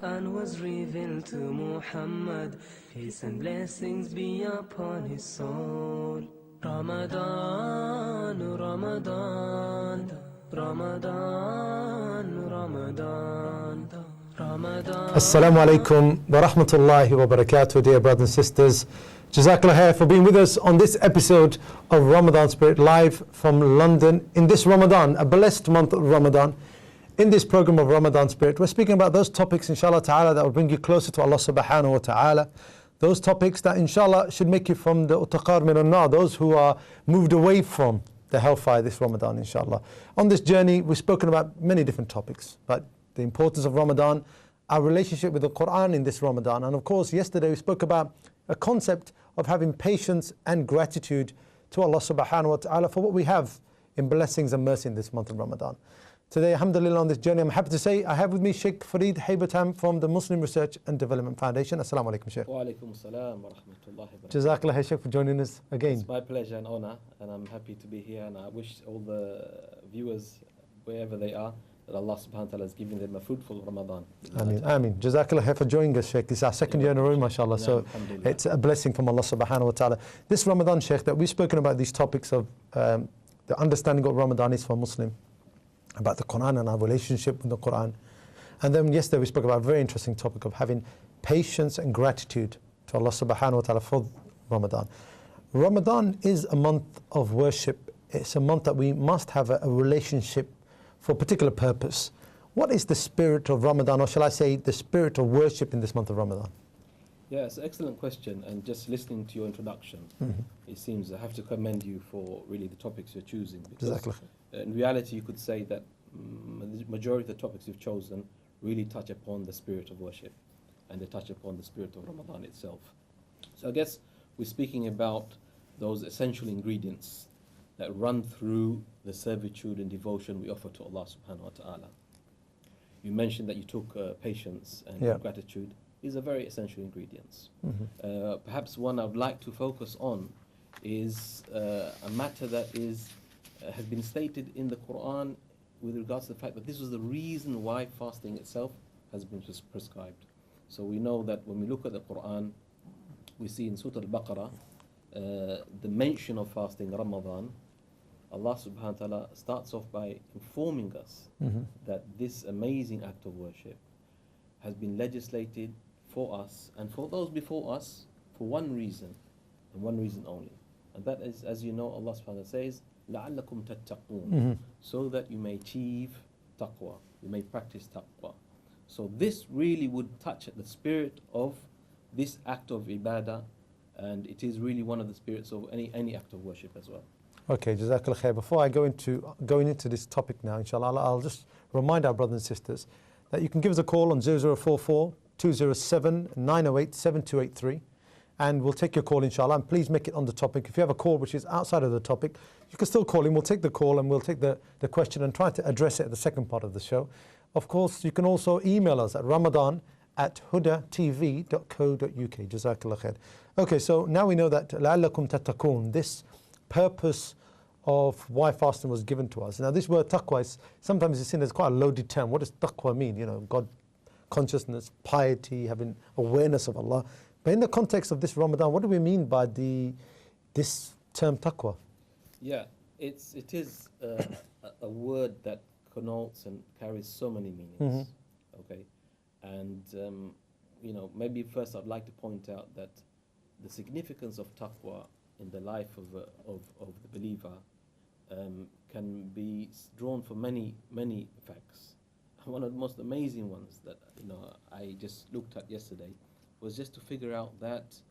and was revealed to Muhammad. Peace and blessings be upon his soul. Ramadan, Ramadan, Ramadan, Ramadan, Ramadan. Assalamu alaikum wa rahmatullahi wa barakatuh, dear brothers and sisters. Jazakallah khair for being with us on this episode of Ramadan Spirit, live from London in this Ramadan, a blessed month of Ramadan. In this program of Ramadan Spirit, we're speaking about those topics, inshallah ta'ala, that will bring you closer to Allah subhanahu wa ta'ala. Those topics that, inshallah, should make you from the utaqar min an-nar, those who are moved away from the hellfire this Ramadan, inshallah. On this journey, we've spoken about many different topics, but the importance of Ramadan, our relationship with the Quran in this Ramadan, and of course, yesterday we spoke about a concept of having patience and gratitude to Allah subhanahu wa ta'ala for what we have in blessings and mercy in this month of Ramadan. Today, alhamdulillah, on this journey, I'm happy to say I have with me Sheikh Fareed Haybatam from the Muslim Research and Development Foundation. Assalamu alaikum, Sheikh. Wa alaikum assalam wa rahmatullahi wa barakatuh. Jazakallah khair, Sheikh, for joining us again. It's my pleasure and honor, and I'm happy to be here, and I wish all the viewers, wherever they are, that Allah subhanahu wa ta'ala has given them a fruitful Ramadan. Ameen, ameen. Jazakallah khair for joining us, Sheikh. This is our second year in a row, mashallah, so it's a blessing from Allah subhanahu wa ta'ala. This Ramadan, Sheikh, that we've spoken about these topics of the understanding what Ramadan is for a Muslim, about the Quran and our relationship with the Quran. And then yesterday we spoke about a very interesting topic of having patience and gratitude to Allah subhanahu wa ta'ala for Ramadan. Ramadan is a month of worship. It's a month that we must have a relationship for a particular purpose. What is the spirit of Ramadan, or shall I say the spirit of worship in this month of Ramadan? Yes, excellent question, and just listening to your introduction, it seems I have to commend you for really the topics you're choosing. Because in reality, you could say that the majority of the topics you've chosen really touch upon the spirit of worship, and they touch upon the spirit of Ramadan itself. So I guess we're speaking about those essential ingredients that run through the servitude and devotion we offer to Allah subhanahu wa ta'ala. You mentioned that you took patience and gratitude. These are very essential ingredients. Perhaps one I would like to focus on is a matter that has been stated in the Quran with regards to the fact that this was the reason why fasting itself has been prescribed. So we know that when we look at the Quran, we see in Surah Al-Baqarah the mention of fasting Ramadan. Allah subhanahu wa ta'ala starts off by informing us that this amazing act of worship has been legislated for us and for those before us for one reason, and one reason only. And that is, as you know, Allah subhanahu wa ta'ala says, لَعَلَّكُمْ تَتَّقُونَ, so that you may achieve taqwa, you may practice taqwa. So this really would touch at the spirit of this act of ibadah, and it is really one of the spirits of any act of worship as well. Okay, Jazakallah khair. Before I go into this topic now, inshallah, I'll just remind our brothers and sisters that you can give us a call on 0044 207 908 7283, and we'll take your call, inshallah, and please make it on the topic. If you have a call which is outside of the topic, you can still call in. We'll take the call and we'll take the question and try to address it at the second part of the show. Of course, you can also email us at ramadan@hudatv.co.uk. Jazakallah khair. Okay, so now we know that لَعَلَّكُمْ تَتَّقُونَ, this purpose of why fasting was given to us. Now this word taqwa is sometimes it's seen as quite a loaded term. What does taqwa mean? You know, God consciousness, piety, having awareness of Allah. But in the context of this Ramadan, what do we mean by this term taqwa? Yeah, it is a word that connotes and carries so many meanings. Okay, and maybe first I'd like to point out that the significance of taqwa in the life of the believer can be drawn from many facts. One of the most amazing ones that I just looked at yesterday was just to figure out that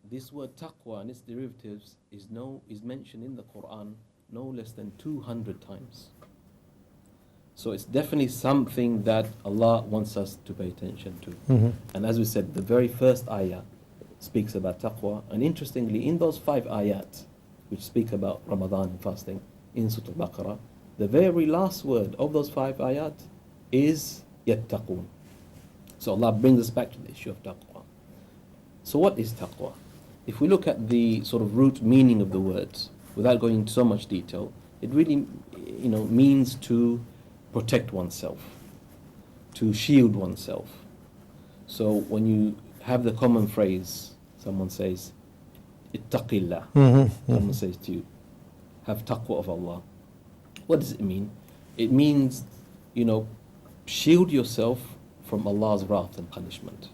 this word taqwa and its derivatives is mentioned in the Quran no less than 200 times. So it's definitely something that Allah wants us to pay attention to. And as we said, the very first ayah speaks about taqwa, and interestingly, in those 5 ayat which speak about Ramadan and fasting in Surah Al-Baqarah, the very last word of those 5 ayat is yattaqun. So Allah brings us back to the issue of taqwa. So what is taqwa? If we look at the sort of root meaning of the words, without going into so much detail, it really means to protect oneself, to shield oneself, So when you have the common phrase, someone says, ittaqillah, someone says to you, have taqwa of Allah. What does it mean? It means, shield yourself from Allah's wrath and punishment.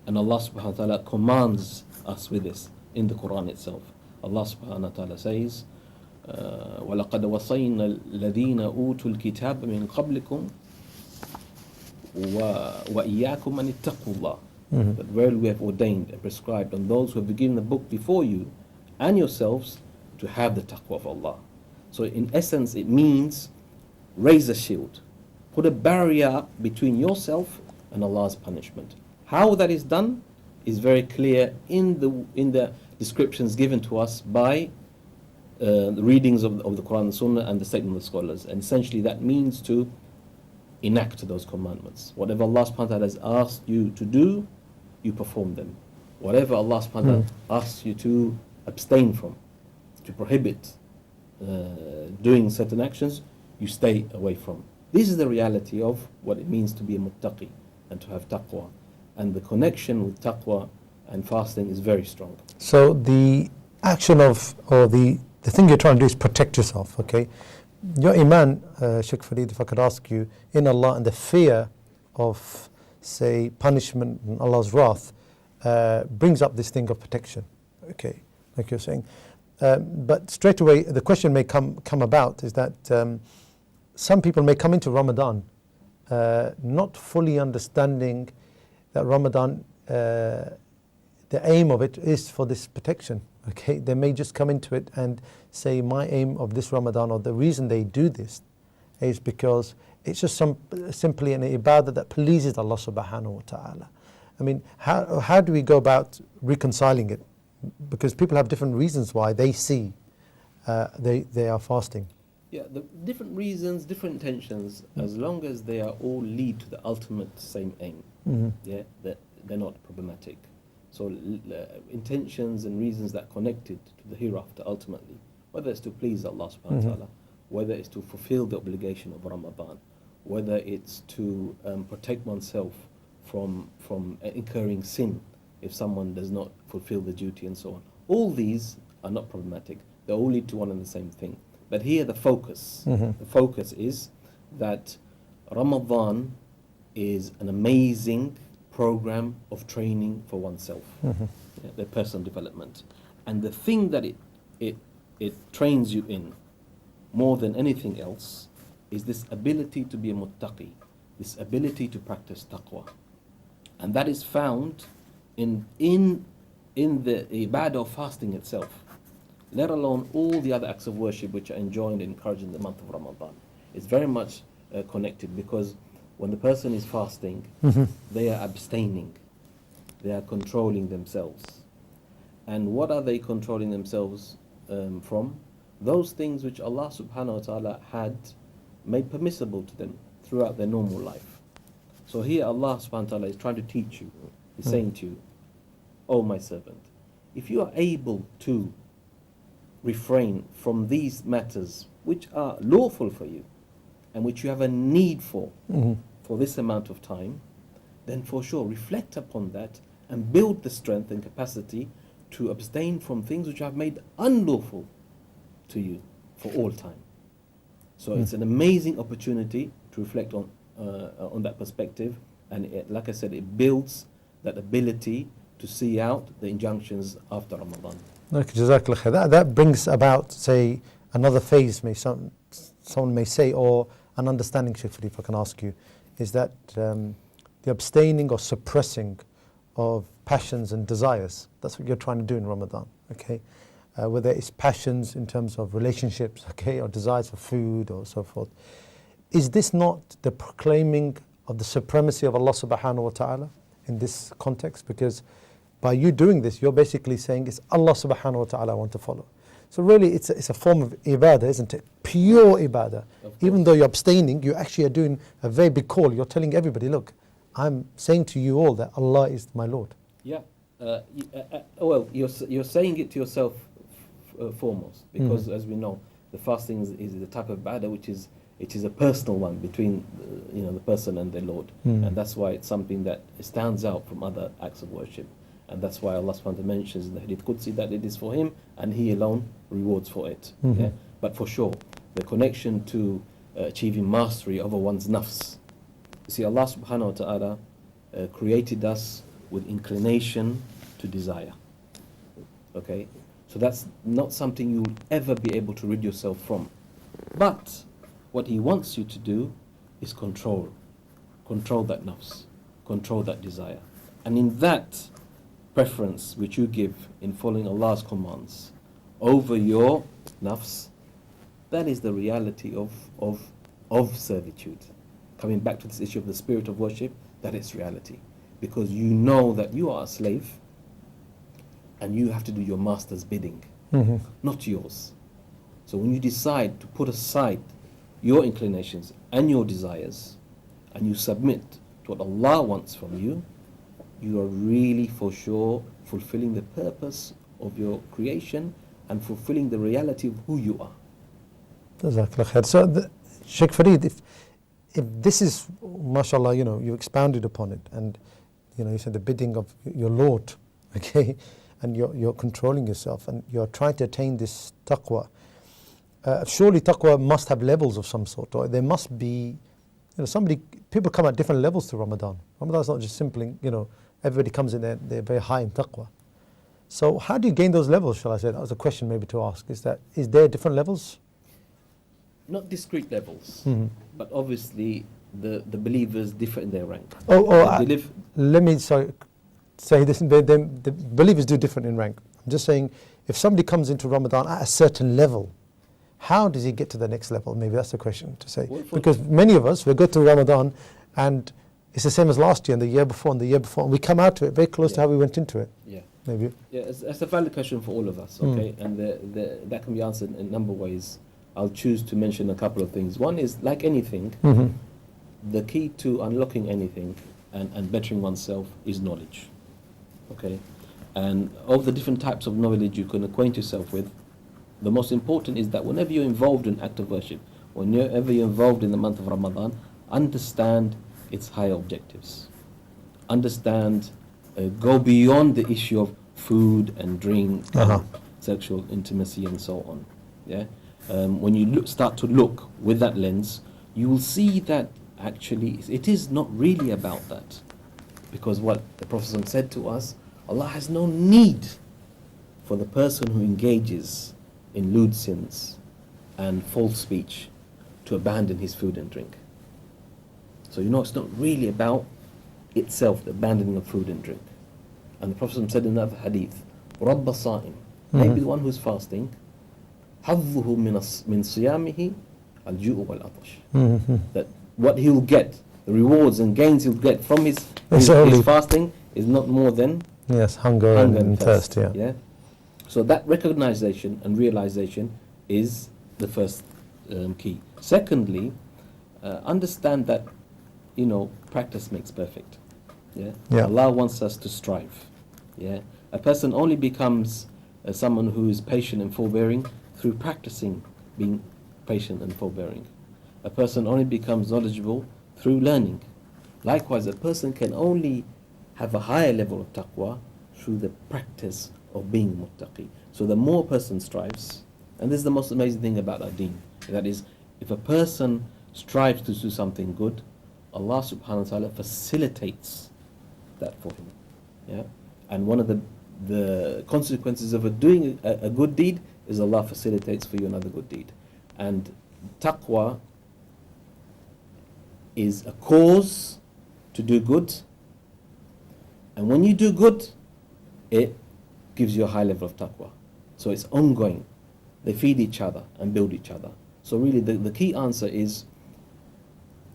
And Allah subhanahu wa ta'ala commands us with this in the Quran itself. Allah subhanahu wa ta'ala says, وَلَقَدْ وَصَيْنَا الَّذِينَ أُوتُوا الْكِتَابَ مِنْ قَبْلِكُمْ وَإِيَّاكُمْ أَنِ اتَّقُوا اللَّهِ. That where we have ordained and prescribed on those who have been given the book before you and yourselves to have the taqwa of Allah. So in essence it means raise a shield, put a barrier between yourself and Allah's punishment. How that is done is very clear in the descriptions given to us by the readings of the Quran and Sunnah and the statement of the scholars. And essentially that means to enact those commandments. Whatever Allah subhanahu wa ta'ala has asked you to do, you perform them. Whatever Allah subhanahu wa ta'ala asks you to abstain from, to prohibit doing certain actions, you stay away from. This is the reality of what it means to be a muttaqi and to have taqwa. And the connection with taqwa and fasting is very strong. So the action of, or the thing you're trying to do is protect yourself, okay? Your iman, Sheikh Farid, if I could ask you, in Allah and the fear of, say, punishment and Allah's wrath, brings up this thing of protection, okay, like you're saying. But straight away, the question may come about is that some people may come into Ramadan not fully understanding that Ramadan, the aim of it is for this protection. Okay, they may just come into it and say, my aim of this Ramadan, or the reason they do this, is because it's just simply an ibadah that pleases Allah subhanahu wa ta'ala. I mean, how do we go about reconciling it? Because people have different reasons why they see they are fasting. Yeah, the different reasons, different intentions, as long as they are all lead to the ultimate same aim, yeah, they're not problematic. So intentions and reasons that connected to the hereafter ultimately, whether it's to please Allah subhanahu wa ta'ala, whether it's to fulfill the obligation of Ramadan, whether it's to protect oneself from incurring sin if someone does not fulfill the duty and so on. All these are not problematic. They all lead to one and the same thing. But here the focus is that Ramadan is an amazing program of training for oneself, their personal development. And the thing that it trains you in more than anything else is this ability to be a muttaqi, this ability to practice taqwa. And that is found in the ibadah of fasting itself, let alone all the other acts of worship which are enjoined and encouraged in the month of Ramadan. It's very much connected, because when the person is fasting, they are abstaining, they are controlling themselves. And what are they controlling themselves from? Those things which Allah subhanahu wa ta'ala had made permissible to them throughout their normal life. So here Allah subhanahu wa ta'ala is trying to teach you, He's saying to you, oh my servant, if you are able to refrain from these matters which are lawful for you and which you have a need for this amount of time, then for sure reflect upon that and build the strength and capacity to abstain from things which I've made unlawful to you for all time. So it's an amazing opportunity to reflect on that perspective, and like I said, it builds that ability to see out the injunctions after Ramadan. Okay, Jazakallah khair. That brings about, say, another phase, someone may say, or an understanding, Shaykh, if I can ask you, is that the abstaining or suppressing of passions and desires. That's what you're trying to do in Ramadan, okay? Whether it's passions in terms of relationships, okay, or desires for food or so forth. Is this not the proclaiming of the supremacy of Allah subhanahu wa ta'ala in this context? Because by you doing this, you're basically saying it's Allah subhanahu wa ta'ala I want to follow. So really it's a form of ibadah, isn't it? Pure ibadah. Even though you're abstaining, you actually are doing a very big call. You're telling everybody, look, I'm saying to you all that Allah is my Lord. Yeah. Well, you're saying it to yourself foremost, because as we know, the fasting is the type of ibadah which is It is a personal one between the person and their Lord. And that's why it's something that stands out from other acts of worship. And that's why Allah subhanahu wa ta'ala mentions in the Hadith Qudsi that it is for Him and He alone rewards for it. Yeah? But for sure, the connection to achieving mastery over one's nafs. You see, Allah subhanahu wa ta'ala created us with inclination to desire. Okay? So that's not something you'll ever be able to rid yourself from. But what He wants you to do is control. Control that nafs. Control that desire. And in that preference which you give in following Allah's commands over your nafs, that is the reality of servitude. Coming back to this issue of the spirit of worship, that is reality. Because you know that you are a slave and you have to do your master's bidding, not yours. So when you decide to put aside your inclinations and your desires and you submit to what Allah wants from you, you are really for sure fulfilling the purpose of your creation and fulfilling the reality of who you are. Jazakallah khair. So, Sheikh Fareed, if this is, mashallah, you expounded upon it, and you said the bidding of your Lord, okay, and you're controlling yourself and you're trying to attain this taqwa. Surely taqwa must have levels of some sort, or there must be, people come at different levels to Ramadan. Ramadan is not just simply, everybody comes in there, they're very high in taqwa. So how do you gain those levels, shall I say? That was a question maybe to ask. Is there different levels? Not discrete levels, but obviously the believers differ in their rank. Let me say this, the believers do different in rank. I'm just saying, if somebody comes into Ramadan at a certain level, how does he get to the next level? Maybe that's the question to say. Because many of us, we go to Ramadan and it's the same as last year and the year before and the year before, and we come out to it very close to how we went into it. Yeah. Maybe. Yeah, it's a valid question for all of us, okay? And that can be answered in a number of ways. I'll choose to mention a couple of things. One is, like anything, the key to unlocking anything and bettering oneself is knowledge. Okay? And of the different types of knowledge you can acquaint yourself with, the most important is that whenever you're involved in act of worship, whenever you're involved in the month of Ramadan, understand its higher objectives. Understand, go beyond the issue of food and drink, and sexual intimacy and so on. Yeah? When you start to look with that lens, you will see that actually it is not really about that. Because what the Prophet said to us, Allah has no need for the person who engages in lewd sins and false speech to abandon his food and drink. So it's not really about itself, the abandoning of food and drink. And the Prophet said in another hadith, رَبَّ صَائِمٍ, maybe the one who's fasting, حَظُّهُ مِنْ صِيَامِهِ الْجُوءُ وَالْعَطَشِ. That what he'll get, the rewards and gains he'll get from his fasting is not more than hunger and thirst. Yeah. So that recognition and realization is the first key. Secondly, understand that practice makes perfect. Yeah. Allah wants us to strive. Yeah. A person only becomes someone who is patient and forbearing through practicing being patient and forbearing. A person only becomes knowledgeable through learning. Likewise, a person can only have a higher level of taqwa through the practice of being muttaqi. So the more a person strives, and this is the most amazing thing about our deen, that is, if a person strives to do something good, Allah subhanahu wa ta'ala facilitates that for him. Yeah? And one of the consequences of doing a good deed is Allah facilitates for you another good deed. And taqwa is a cause to do good, and when you do good, it gives you a high level of taqwa. So it's ongoing. They feed each other and build each other. So really the key answer is,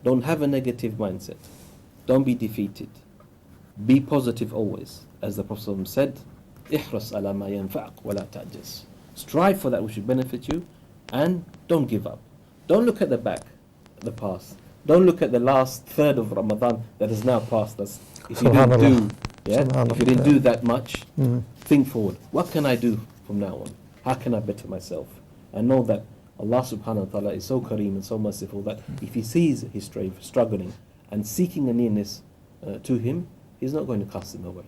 don't have a negative mindset. Don't be defeated. Be positive always. As the Prophet said, احرص على ما ينفعك ولا تعجز. Strive for that which will benefit you and don't give up. Don't look at the back, the past. Don't look at the last third of Ramadan that has now passed us. If you didn't do that much, think forward. What can I do from now on? How can I better myself? And know that Allah subhanahu wa ta'ala is so kareem and so merciful that if He sees his slave struggling and seeking a nearness to him, He's not going to cast him away.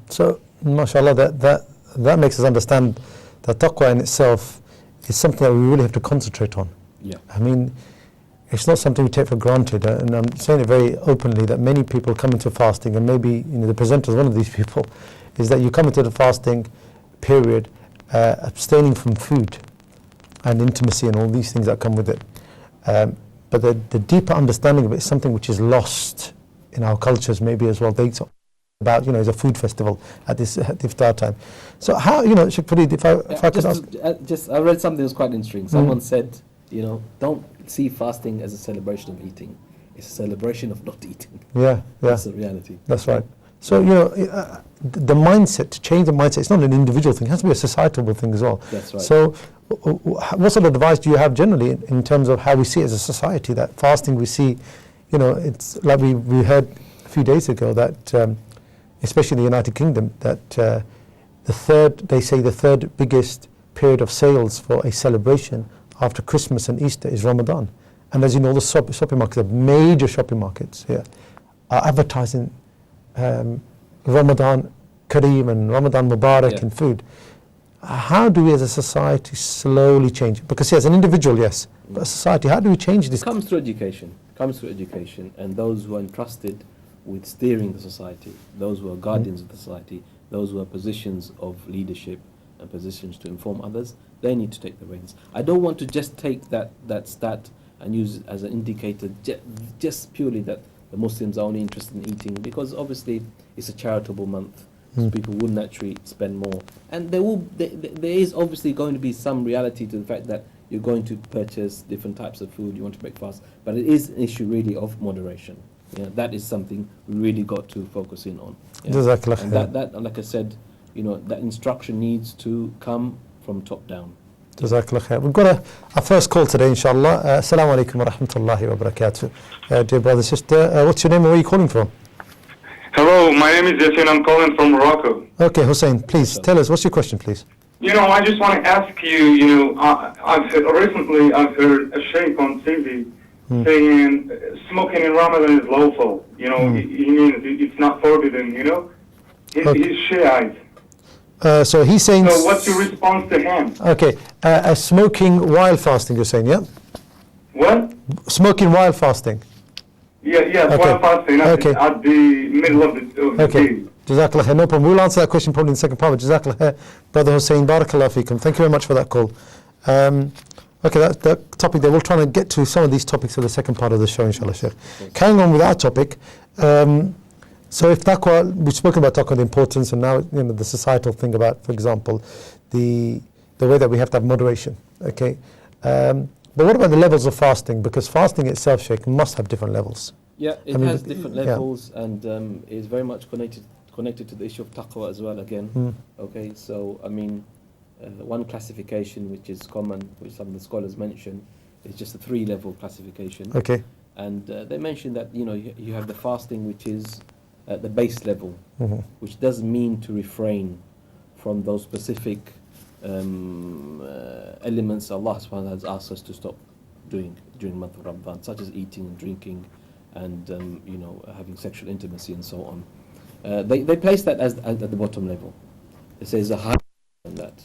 So, mashallah, that makes us understand that taqwa in itself is something that we really have to concentrate on. Yeah. I mean, it's not something we take for granted, and I'm saying it very openly that many people come into fasting, and maybe the presenter is one of these people, is that you come into the fasting period abstaining from food and intimacy and all these things that come with it. But the deeper understanding of it is something which is lost in our cultures maybe as well. They talk about, it's a food festival at this iftar time. So how, Sheikh Fareed, if I could ask... I read something that was quite interesting. Someone said, don't see fasting as a celebration of eating. It's a celebration of not eating. Yeah. That's the reality. That's right. So, the mindset, to change the mindset, it's not an individual thing, it has to be a societal thing as well. That's right. So, what sort of advice do you have generally in terms of how we see it as a society, that fasting we see, it's like we heard a few days ago that, especially in the United Kingdom, that the third biggest period of sales for a celebration after Christmas and Easter is Ramadan. And as you know, the shopping markets, the major shopping markets here, are advertising Ramadan Kareem and Ramadan Mubarak and food. How do we as a society slowly change it? Because as an individual, yes, but as a society, how do we change this? It comes through education, and those who are entrusted with steering the society, those who are guardians of the society, those who are positions of leadership and positions to inform others, they need to take the reins. I don't want to just take that stat and use it as an indicator just purely that the Muslims are only interested in eating, because obviously it's a charitable month, so people will naturally spend more, and there is obviously going to be some reality to the fact that you're going to purchase different types of food, you want to make fast, but it is an issue really of moderation. That is something we really got to focus in on. And that, like I said, that instruction needs to come from top down. Jazakallah khair. We've got a first call today, inshallah. Assalamu alaikum wa rahmatullahi wa barakatuh. Dear brother, sister, what's your name and where are you calling from? Hello, my name is Yasin. I'm calling from Morocco. Okay, Hussein, please tell us, what's your question, please? I just want to ask you, recently I've heard a sheikh on TV saying smoking in Ramadan is lawful. He means it's not forbidden, He's Shiite. So he's saying... So what's your response to him? Okay, smoking while fasting, you're saying, yeah? What? Smoking while fasting. Yeah, okay. While fasting at the middle of the day. Jazakallah khair. No problem. We'll answer that question probably in the second part. Jazakallah khair. Brother Hussein, barakallah feekum. Thank you very much for that call. Okay, that's the topic there. We'll try and get to some of these topics in the second part of the show, inshallah, Sheikh. Carrying on with our topic, so if taqwa, we've spoken about taqwa, the importance, and now the societal thing about, for example, the way that we have to have moderation, okay? But what about the levels of fasting? Because fasting itself, Sheikh, must have different levels. Yeah, it has different levels, and is very much connected to the issue of taqwa as well, again. Okay, so, one classification which is common, which some of the scholars mention, is just a 3-level classification. Okay. And they mention that, you have the fasting which is at the base level, which does mean to refrain from those specific elements Allah subhanahu wa ta'ala has asked us to stop doing during the month of Ramadan, such as eating and drinking and having sexual intimacy and so on. They place that as at the bottom level. It says a higher than that,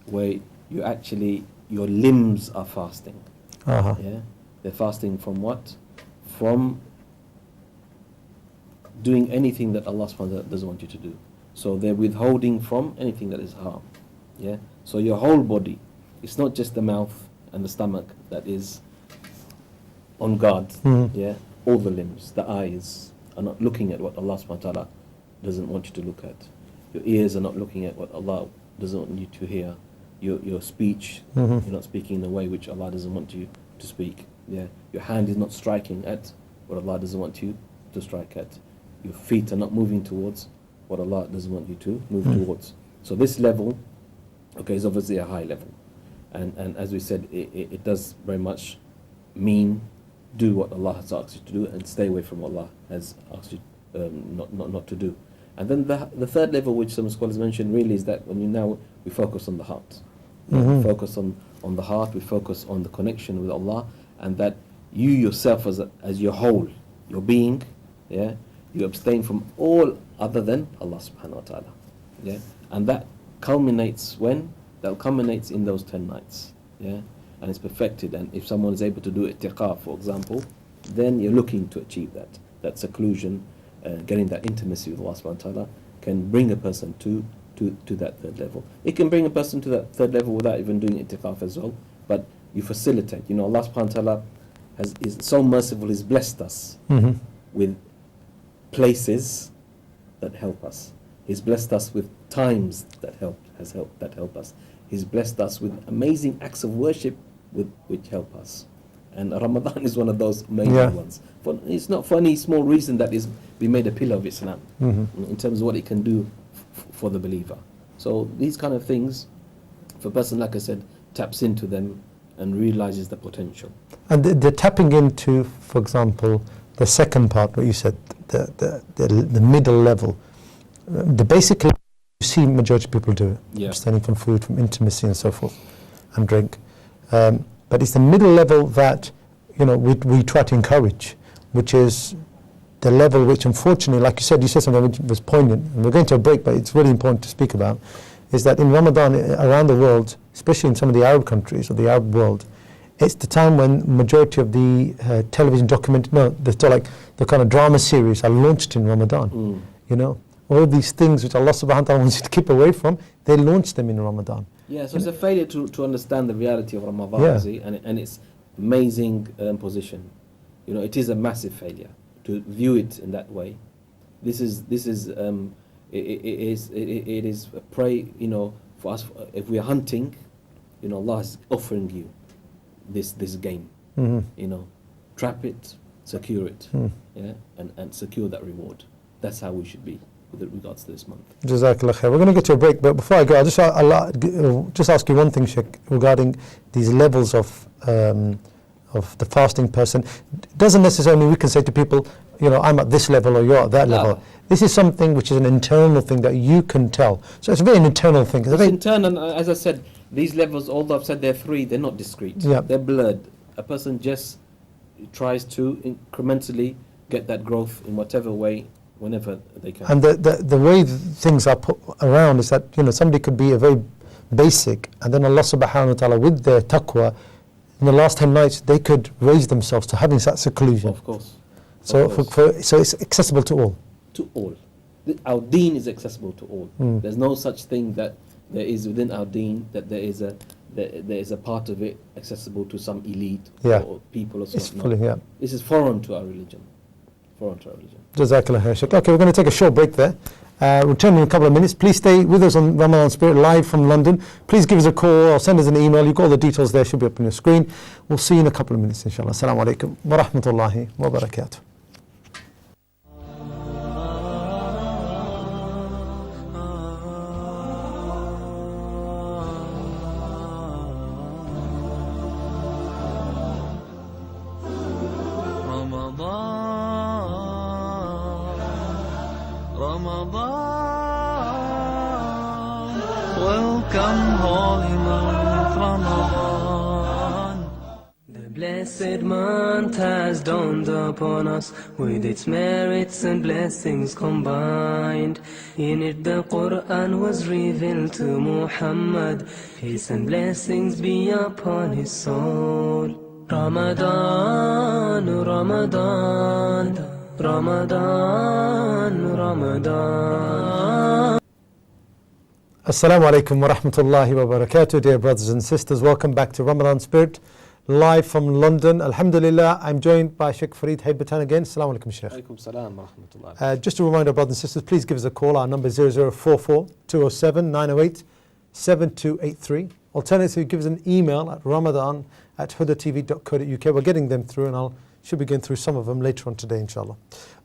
where your limbs are fasting. They're fasting from what? From doing anything that Allah subhanahu wa ta'ala doesn't want you to do. So they're withholding from anything that is harm. So your whole body, it's not just the mouth and the stomach that is on guard. All the limbs, the eyes are not looking at what Allah subhanahu wa ta'ala doesn't want you to look at. Your ears are not looking at what Allah doesn't want you to hear. Your speech, you're not speaking in a way which Allah doesn't want you to speak. Your hand is not striking at what Allah doesn't want you to strike at. Your feet are not moving towards what Allah doesn't want you to move towards. So this level, is obviously a high level. And as we said, it does very much mean do what Allah has asked you to do and stay away from what Allah has asked you not to do. And then the third level, which some scholars mention, really is that when we focus on the heart. We focus on on the heart, we focus on the connection with Allah, and that you yourself as your whole, your being, yeah, you abstain from all other than Allah subhanahu wa ta'ala. Yeah? And that culminates when? That culminates in those 10 nights. Yeah? And it's perfected. And if someone is able to do i'tiqaf, for example, then you're looking to achieve that seclusion, getting that intimacy with Allah subhanahu wa ta'ala can bring a person to that third level. It can bring a person to that third level without even doing i'tiqaf as well, but you facilitate. You know, Allah subhanahu wa ta'ala is so merciful, He's blessed us with places that help us. He's blessed us with times that help us. He's blessed us with amazing acts of worship which help us. And Ramadan is one of those amazing ones. It's not for any small reason that is we made a pillar of Islam in terms of what it can do for the believer. So these kind of things, if a person, like I said, taps into them and realizes the potential. And they're tapping into, for example, the second part, what you said, the middle level. Basically, you see majority of people do it, abstaining from food, from intimacy and so forth, and drink. But it's the middle level that, you know, we try to encourage, which is the level which, unfortunately, like you said something which was poignant, and we're going to a break, but it's really important to speak about, is that in Ramadan, around the world, especially in some of the Arab countries or the Arab world, it's the time when majority of the television the kind of drama series are launched in Ramadan. You know, all these things which Allah subhanahu wa ta'ala wants you to keep away from, they launch them in Ramadan. Yeah, so it's a failure to understand the reality of Ramadan, see, and its amazing position. You know, it is a massive failure to view it in that way. It is a prey, you know, for us. If we are hunting, you know, Allah is offering you this game. You know, trap it, secure it, yeah, and secure that reward. That's how we should be with regards to this month. Jazakallah khair. We're going to get to a break, but before I go, I'll just ask you one thing, Sheikh, regarding these levels of the fasting person. It doesn't necessarily mean we can say to people, you know, I'm at this level or you're at that level. This is something which is an internal thing that you can tell. So it's a very internal thing. It's internal, and as I said, these levels, although I've said they're three, they're not discrete. They're blurred. A person just tries to incrementally get that growth in whatever way, whenever they can. And the way things are put around is that, you know, somebody could be a very basic, and then Allah subhanahu wa ta'ala, with their taqwa, in the last 10 nights, they could raise themselves to having that seclusion. Of course. So it's accessible to all. To all. Our deen is accessible to all. There's no such thing that there is within our deen that there is a part of it accessible to some elite or people or something. This is foreign to our religion. Jazakallah khair, Sheikh. Okay, we're going to take a short break there. Return in a couple of minutes. Please stay with us on Ramadan Spirit live from London. Please give us a call or send us an email. You've got all the details there, should be up on your screen. We'll see you in a couple of minutes, inshallah. Assalamu alaikum wa rahmatullahi wa barakatuh. Welcome, holy month Ramadan. The blessed month has dawned upon us, with its merits and blessings combined. In it the Quran was revealed to Muhammad, peace and blessings be upon his soul. Ramadan, Ramadan, Ramadan, Ramadan. Assalamu alaikum wa rahmatullahi wa barakatuh, dear brothers and sisters. Welcome back to Ramadan Spirit, live from London. Alhamdulillah, I'm joined by Sheikh Fareed Haibatan again. Assalamu alaikum, Sheikh. Alaikum salam wa rahmatullah. Just a reminder, brothers and sisters, please give us a call. Our number is 0044 207 908 7283. Alternatively, give us an email at ramadan@hudatv.co.uk. We're getting them through, and should be going through some of them later on today, inshallah.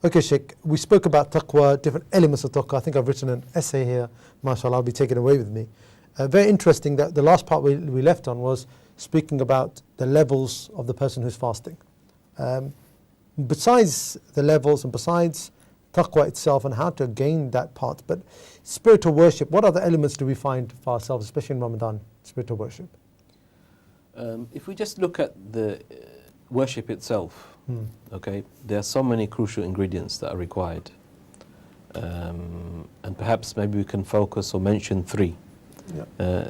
Okay, Sheikh, we spoke about taqwa, different elements of taqwa. I think I've written an essay here, mashallah, I'll be taking away with me. Very interesting that the last part we left on was speaking about the levels of the person who's fasting. Besides the levels and besides taqwa itself and how to gain that part, but spiritual worship, what other elements do we find for ourselves, especially in Ramadan, spiritual worship? If we just look at the worship itself, okay, there are so many crucial ingredients that are required. And perhaps maybe we can focus or mention three.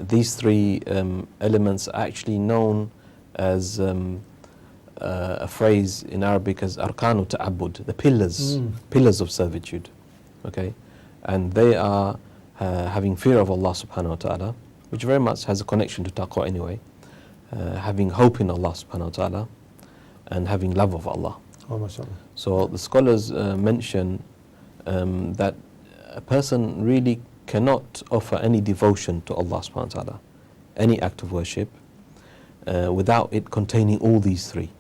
These three elements are actually known as a phrase in Arabic as arkanu ta'abbud, the pillars of servitude. Okay, and they are having fear of Allah subhanahu wa ta'ala, which very much has a connection to taqwa anyway, having hope in Allah subhanahu wa ta'ala, and having love of Allah. So the scholars mention that a person really cannot offer any devotion to Allah subhanahu wa ta'ala, any act of worship, without it containing all these three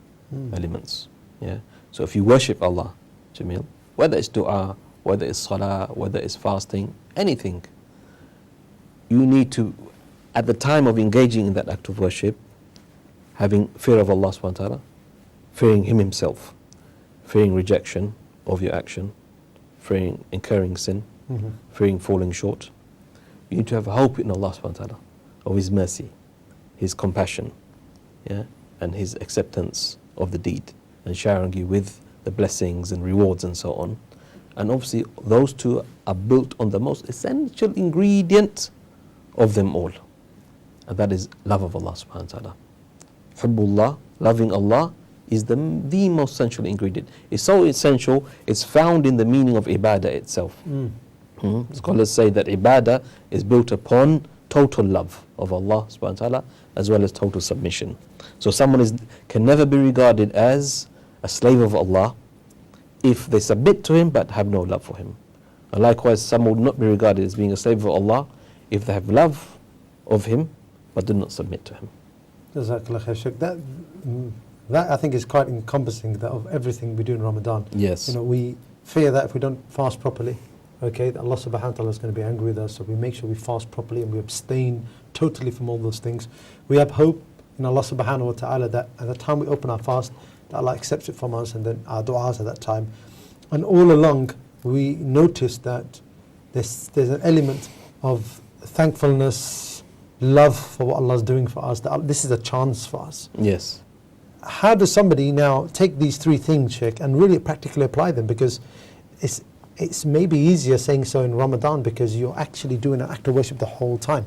elements. Yeah. So if you worship Allah, Jamil, whether it's dua, whether it's salah, whether it's fasting, anything, you need to, at the time of engaging in that act of worship, having fear of Allah subhanahu wa ta'ala, fearing Him Himself, fearing rejection of your action, fearing incurring sin, fearing falling short. You need to have hope in Allah subhanahu wa ta'ala, of His mercy, His compassion, yeah, and His acceptance of the deed, and showering you with the blessings and rewards and so on. And obviously those two are built on the most essential ingredient of them all, and that is love of Allah subhanahu wa ta'ala. Hubbullah, loving Allah, is the most essential ingredient. It's so essential, it's found in the meaning of ibadah itself. Scholars say that ibadah is built upon total love of Allah subhanahu wa ta'ala, as well as total submission. So someone can never be regarded as a slave of Allah if they submit to Him but have no love for Him. And likewise, some would not be regarded as being a slave of Allah if they have love of Him but do not submit to Him. Jazakallah khair, Shaykh. That I think is quite encompassing that of everything we do in Ramadan. Yes. You know, we fear that if we don't fast properly, okay, that Allah subhanahu wa ta'ala is going to be angry with us, so we make sure we fast properly and we abstain totally from all those things. We have hope in Allah subhanahu wa ta'ala that at the time we open our fast, that Allah accepts it from us, and then our du'as at that time. And all along we notice that there's an element of thankfulness, love for what Allah is doing for us, that this is a chance for us. Yes. How does somebody now take these three things, Sheikh, and really practically apply them? Because it's maybe easier saying so in Ramadan because you're actually doing an act of worship the whole time.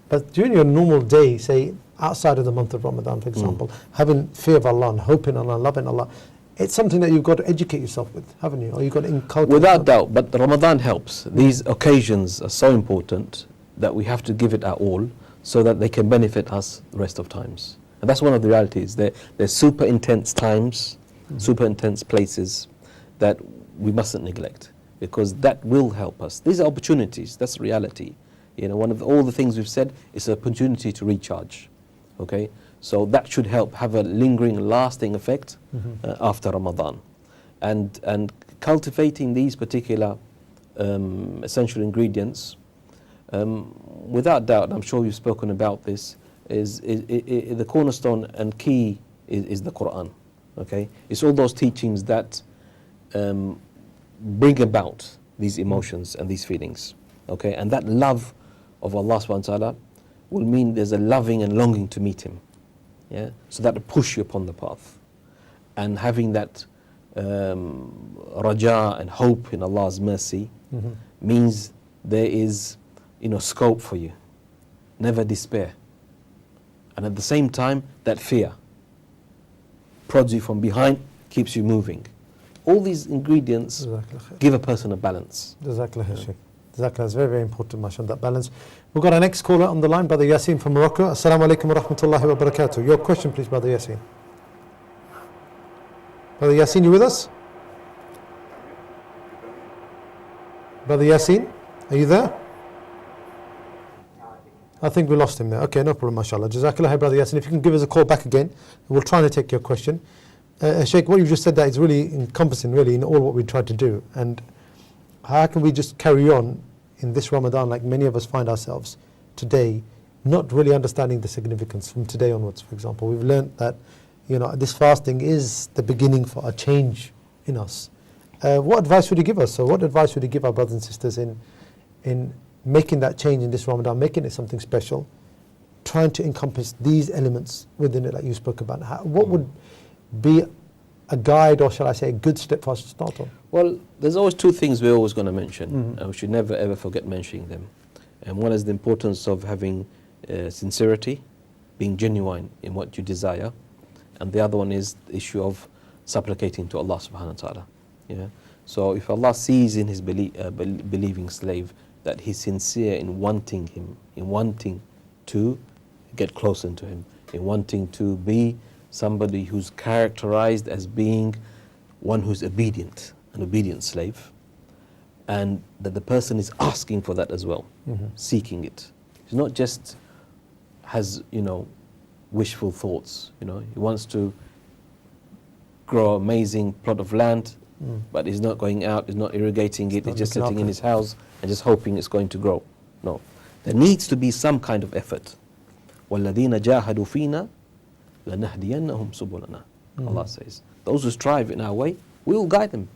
But during your normal day, say outside of the month of Ramadan, for example, having fear of Allah and hope in Allah, loving Allah, it's something that you've got to educate yourself with, haven't you? Or you've got to inculcate. Without doubt, but Ramadan helps. These occasions are so important that we have to give it our all so that they can benefit us the rest of times. And that's one of the realities. There's super intense times, super intense places that we mustn't neglect, because that will help us. These are opportunities, that's reality. You know, all the things we've said is an opportunity to recharge. Okay, so that should help have a lingering, lasting effect after Ramadan. And cultivating these particular essential ingredients, without doubt, I'm sure you've spoken about this, is the cornerstone and key is the Quran. Okay, it's all those teachings that bring about these emotions and these feelings. Okay, and that love of Allah subhanahu wa ta'ala will mean there's a loving and longing to meet Him. Yeah, so that will push you upon the path, and having that raja and hope in Allah's mercy means there is, scope for you. Never despair. And at the same time, that fear prods you from behind, keeps you moving. All these ingredients give a person a balance. Jazakallah khair, Shaykh. Jazakallah, it's very, very important, mashallah, that balance. We've got our next caller on the line, Brother Yasin from Morocco. Assalamu alaikum wa rahmatullahi wa barakatuh. Your question, please, Brother Yasin. Brother Yasin, you with us? Brother Yasin, are you there? I think we lost him there. Okay, no problem, mashallah. Jazakallah khair, Brother Yasin. If you can give us a call back again, we'll try to take your question. Sheikh, what you just said, that is really encompassing, really, in all what we tried to do. And how can we just carry on in this Ramadan, like many of us find ourselves today, not really understanding the significance from today onwards, for example. We've learnt that, this fasting is the beginning for a change in us. What advice would you give us? So what advice would you give our brothers and sisters in making that change in this Ramadan, making it something special, trying to encompass these elements within it that you spoke about? What would be a guide, or shall I say a good step for us to start on? Well, there's always two things we're always going to mention, and we should never ever forget mentioning them. And one is the importance of having sincerity, being genuine in what you desire, and the other one is the issue of supplicating to Allah subhanahu wa ta'ala. Yeah? So if Allah sees in his believing slave that he's sincere in wanting him, in wanting to get closer to him, in wanting to be somebody who's characterized as being one who's obedient, an obedient slave, and that the person is asking for that as well, seeking it. He's not just has, wishful thoughts. He wants to grow an amazing plot of land, but he's not going out, he's not irrigating it, he's just sitting in his house and just hoping it's going to grow. No. There needs to be some kind of effort. وَالَّذِينَ جَاهَدُوا فِينَا لَنَهْدِيَنَّهُمْ سُبُلَنَا. Allah says, those who strive in our way, we will guide them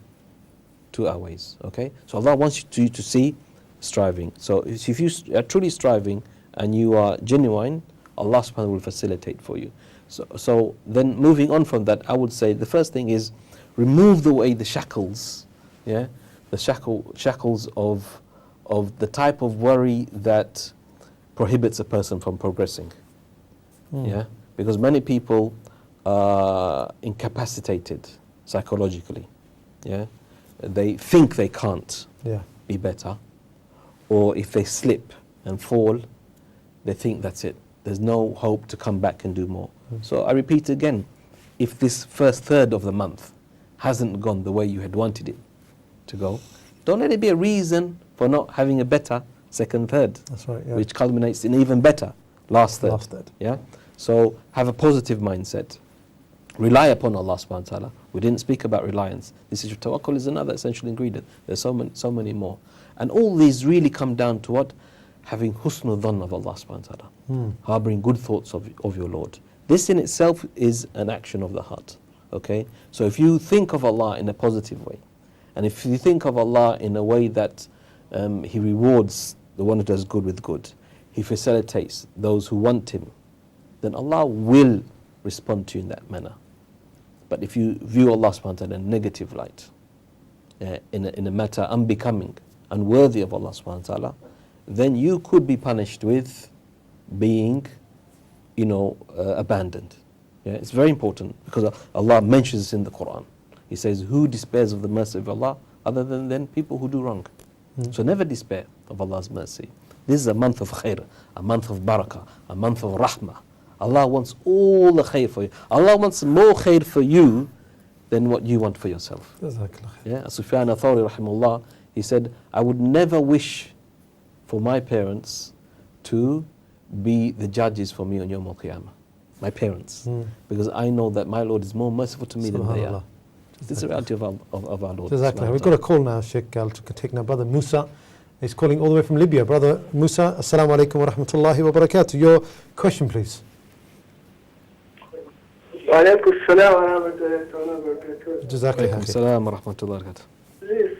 to our ways. Okay? So Allah wants you to see striving. So if you are truly striving and you are genuine, Allah subhanahu wa ta'ala will facilitate for you. So then moving on from that, I would say the first thing is remove the shackles, the shackles of the type of worry that prohibits a person from progressing. Because many people are incapacitated psychologically. They think they can't be better, or if they slip and fall, they think that's it. There's no hope to come back and do more. So I repeat again, if this first third of the month hasn't gone the way you had wanted it to go, don't let it be a reason for not having a better second third. That's right, which culminates in even better last third. Yeah. So have a positive mindset. Rely upon Allah subhanahu wa ta'ala. We didn't speak about reliance. This is tawakkul is another essential ingredient. There's so many more. And all these really come down to what? Having husnul dhann of Allah subhanahu wa ta'ala. Harboring good thoughts of your Lord. This in itself is an action of the heart. Okay? So if you think of Allah in a positive way, and if you think of Allah in a way that He rewards the one who does good with good, He facilitates those who want Him, then Allah will respond to you in that manner. But if you view Allah subhanahu wa ta'ala in a negative light, in a matter unbecoming, unworthy of Allah subhanahu wa ta'ala, then you could be punished with being, abandoned. It's very important because Allah mentions this in the Quran. He says, who despairs of the mercy of Allah other than people who do wrong? So never despair of Allah's mercy. This is a month of khair, a month of barakah, a month of rahmah. Allah wants all the khair for you. Allah wants more khair for you than what you want for yourself. Sufyan al-Thawri rahimahullah, he said, I would never wish for my parents to be the judges for me on Yawm al-Qiyamah. My parents. Because I know that my Lord is more merciful to me than they are. This is the reality of our Lord. Exactly. We've got a call now, Sheikh. I'll take now. Brother Musa is calling all the way from Libya. Brother Musa, assalamu alaikum wa rahmatullahi wa barakatuh. Your question, please. Wa alaikum assalam wa rahmatullahi wa barakatuh. Jazakallah. Assalam wa rahmatullahi wa barakatuh. Please,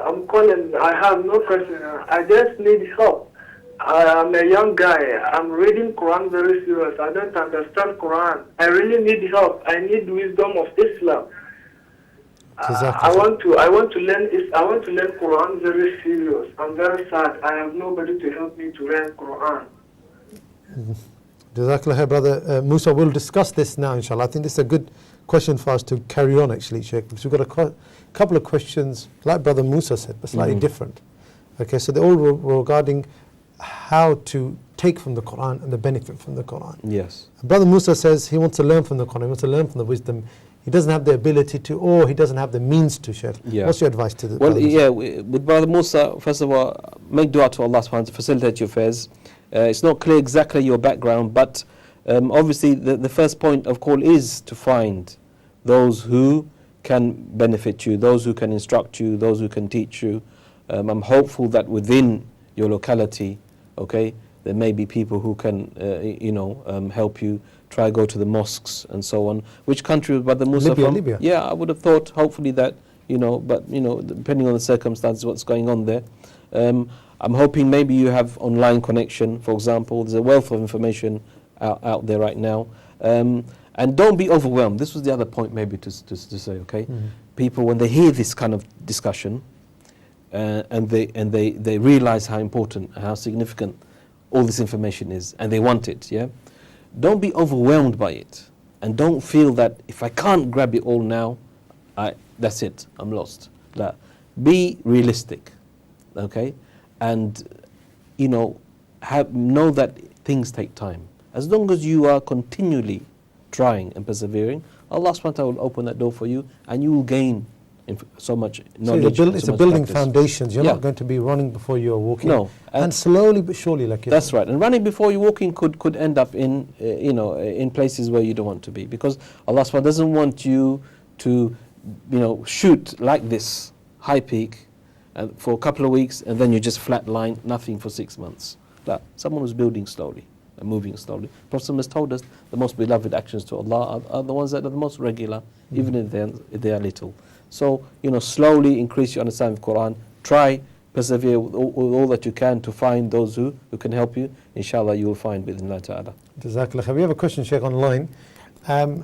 I'm calling. I have no question. I just need help. I'm a young guy. I'm reading Quran very serious. I don't understand Quran. I really need help. I need wisdom of Islam. I want to learn. I want to learn Quran very serious. I'm very sad. I have nobody to help me to learn Quran. Jazakallah, brother Musa. We'll discuss this now, inshallah. I think this is a good question for us to carry on, actually, Sheikh, because we've got a couple of questions, like Brother Musa said, but slightly different. Okay, so they're all regarding how to take from the Quran and the benefit from the Quran. Yes. Brother Musa says he wants to learn from the Quran, he wants to learn from the wisdom. He doesn't have the ability to, or he doesn't have the means to share. What's your advice to the Well, with Brother Musa, first of all, make dua to Allah subhanahu wa ta'ala to facilitate your affairs. It's not clear exactly your background, but obviously the first point of call is to find those who can benefit you, those who can instruct you, those who can teach you. I'm hopeful that within your locality, okay, there may be people who can, help you. Try go to the mosques and so on. Which country was Brother Musa from? Libya. Yeah, I would have thought, hopefully that, but depending on the circumstances, what's going on there. I'm hoping maybe you have online connection, for example. There's a wealth of information out there right now. And don't be overwhelmed. This was the other point maybe to say, okay? People, when they hear this kind of discussion, and they realize how important and how significant all this information is, and they want it, yeah? Don't be overwhelmed by it. And don't feel that if I can't grab it all now, that's it, I'm lost. Be realistic, okay? And, know that things take time. As long as you are continually trying and persevering, Allah subhanahu wa ta'ala will open that door for you, and you will gain so much knowledge. So it's a building practice. Foundations. You're not going to be running before you're walking. No, and slowly but surely, like you that's right. And running before you're walking could end up in in places where you don't want to be, because Allah subhanahu wa ta'ala doesn't want you to shoot like this high peak for a couple of weeks and then you just flat line, nothing for 6 months. Someone who's building slowly and moving slowly. Prophet has told us the most beloved actions to Allah are the ones that are the most regular, even if they are little. So, slowly increase your understanding of Quran. Try, persevere with all that you can to find those who can help you. Inshallah, you will find bi'idhnillah ta'ala. Jazakallah. We have a question, Sheikh, online. And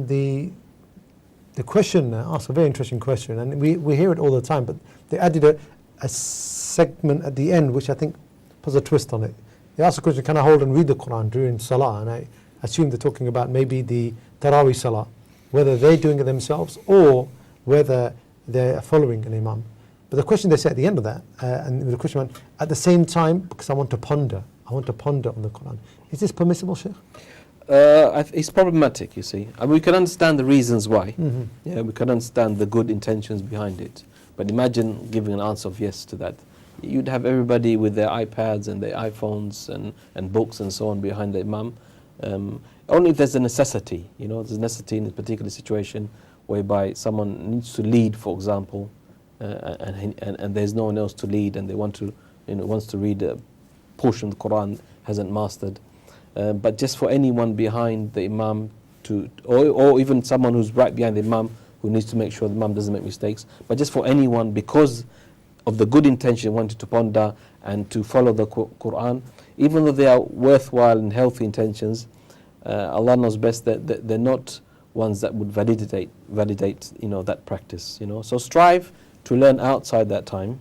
the question asks a very interesting question, and we hear it all the time, but they added a segment at the end which I think puts a twist on it. They asked the question, can I hold and read the Quran during Salah? And I assume they're talking about maybe the Taraweeh Salah, whether they're doing it themselves or whether they're following an Imam. But the question they said at the end of that, and the question went, at the same time, because I want to ponder on the Quran. Is this permissible, Sheikh? It's problematic, you see. I mean, we can understand the reasons why. Yeah, we can understand the good intentions behind it. But imagine giving an answer of yes to that. You'd have everybody with their iPads and their iPhones and books and so on behind the Imam. Only if there's a necessity, there's a necessity in a particular situation whereby someone needs to lead, for example, and there's no one else to lead, and they wants to read a portion of the Quran hasn't mastered. But just for anyone behind the Imam or even someone who's right behind the Imam who needs to make sure the Imam doesn't make mistakes, but just for anyone, because of the good intention, wanted to ponder and to follow the Quran, even though they are worthwhile and healthy intentions, Allah knows best that they're not ones that would validate that practice. So strive to learn outside that time.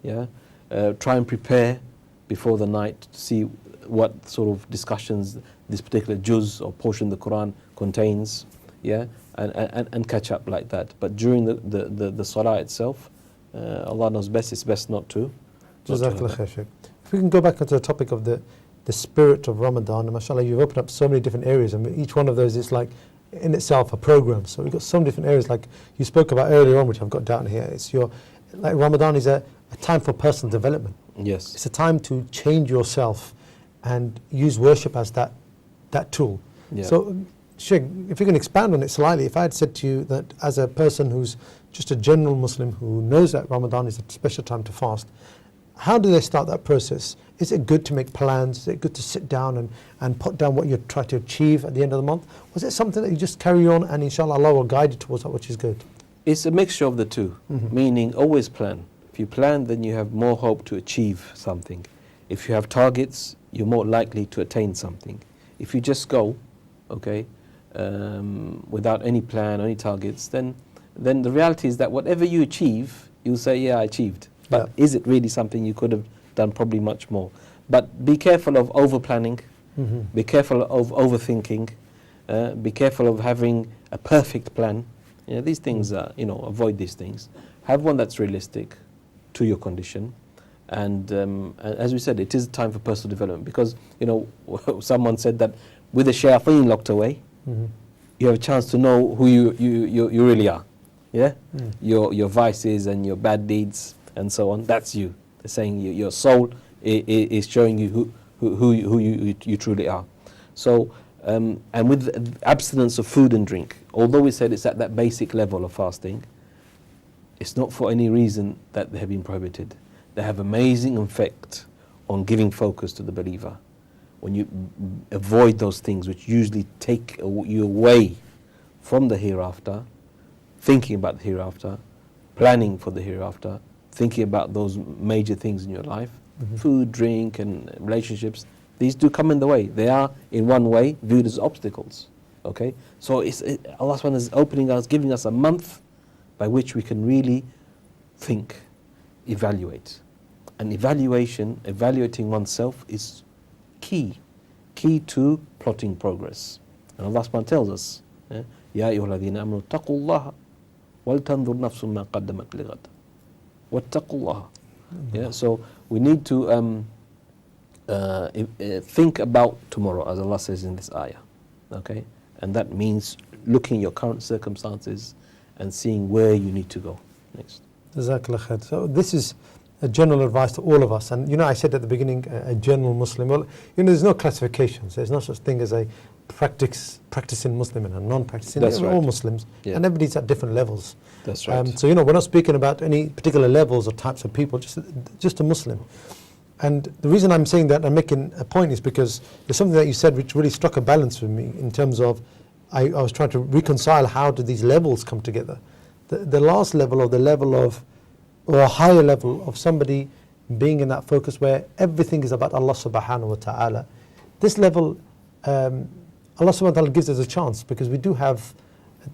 Try and prepare before the night to see what sort of discussions this particular juz or portion of the Quran contains, and catch up like that. But during the salah itself, Allah knows best, it's best not to. Jazakallah khair, Shaykh. If we can go back onto the topic of the spirit of Ramadan, and mashallah, you've opened up so many different areas, and each one of those is like in itself a program. So we've got so many different areas, like you spoke about earlier on, which I've got down here. It's like Ramadan is a time for personal development. Yes. It's a time to change yourself and use worship as that tool. Yeah. So, Sheikh, if you can expand on it slightly, if I had said to you that as a person who's just a general Muslim who knows that Ramadan is a special time to fast, how do they start that process? Is it good to make plans? Is it good to sit down and put down what you try to achieve at the end of the month? Or is it something that you just carry on and inshallah Allah will guide you towards that which is good? It's a mixture of the two, meaning always plan. If you plan, then you have more hope to achieve something. If you have targets, you're more likely to attain something. If you just go, without any plan, any targets, then the reality is that whatever you achieve, you'll say, yeah, I achieved. But is it really something you could have done probably much more? But be careful of over-planning, be careful of overthinking, be careful of having a perfect plan. These things, avoid these things. Have one that's realistic to your condition. And as we said, it is time for personal development, because someone said that with the shayateen locked away, you have a chance to know who you really are. Your vices and your bad deeds and so on. That's you. They're saying your soul is showing you who you truly are. So and with abstinence of food and drink, although we said it's at that basic level of fasting, it's not for any reason that they have been prohibited. They have amazing effect on giving focus to the believer. When you avoid those things which usually take you away from the hereafter, thinking about the hereafter, planning for the hereafter, thinking about those major things in your life, food, drink, and relationships, these do come in the way. They are, in one way, viewed as obstacles. Okay, so Allah subhanahu is opening us, giving us a month by which we can really think, evaluate. And evaluating oneself is key to plotting progress. And Allah subhanahu tells us, Ya ayyuhalladhina amanu taqullaha wal tanzur nafsum ma qaddamat lighad. Wattaqullaha. Yeah, so we need to think about tomorrow, as Allah says in this ayah. Okay, and that means looking at your current circumstances and seeing where you need to go next. Jazakallah khair. So this is a general advice to all of us. And you know, I said at the beginning, a general Muslim. Well, you know, there's no classifications. There's no such thing as a practicing Muslim and a non-practicing. That's We're right. all Muslims, Yeah. and everybody's at different levels. That's right. So you know, we're not speaking about any particular levels or types of people. Just a Muslim. And the reason I'm saying that, I'm making a point, is because there's something that you said which really struck a balance with me in terms of I was trying to reconcile how do these levels come together. The last level, or the level of, or a higher level of somebody being in that focus where everything is about Allah subhanahu wa ta'ala. This level, Allah subhanahu wa ta'ala gives us a chance, because we do have